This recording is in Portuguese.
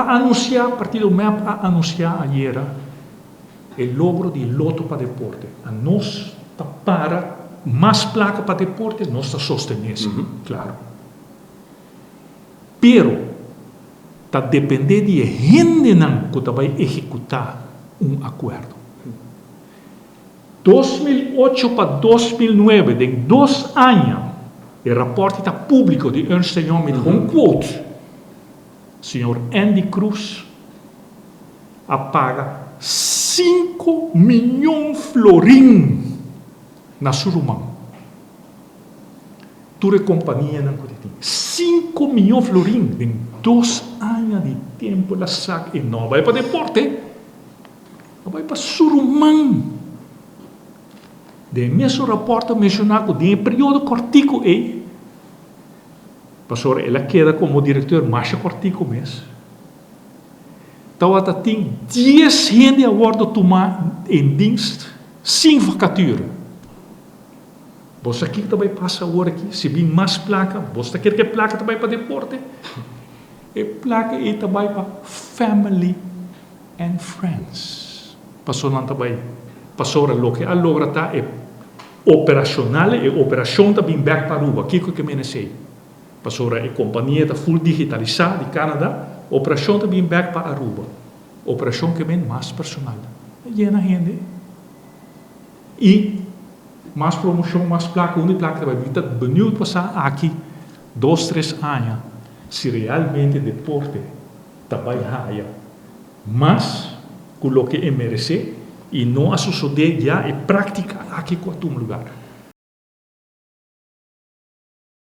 anunciar, Partido MEP a anunciar ayer o logro de loto para deporte. A nós está para mais placa para deporte, nós está sustenindo, claro. Pero, está depender de gente que vai executar acordo. 2008 para 2009, em 2 anos, o rapporto está público de Ernst & Young met een quote. Senhor Andy Cruz apaga 5 milhões florim na Surumão. Toda a companhia não pode ter 5 milhões florim em 2 anos de tempo. Ela saca e não vai para deporte, não vai para Surumão. De mesmo rapporto mencionado de período cortico pastor, ela queda como diretor mais cortico mesmo. Então, ela tem 10 gente agora tomar em dienst sem vacatura. Você aqui também passa agora aqui, se vem mais placa, você quer que placa também para deporte? E placa é também para family and friends. Pastor, não também. Pastor, o que ela logra tá é operacional e operação também back para Aruba. O que eu sei? Pastor, a companhia está full digitalizada de Canadá, operação também back para Aruba. Operação que vem mais personal. Llena gente. E mais promoção, mais placa, uma placa vai vir. Benieuwd passar aqui 2, 3 anos se realmente deporte também há. Mas, com o que merece, e não a suceder já é prática aqui com um lugar.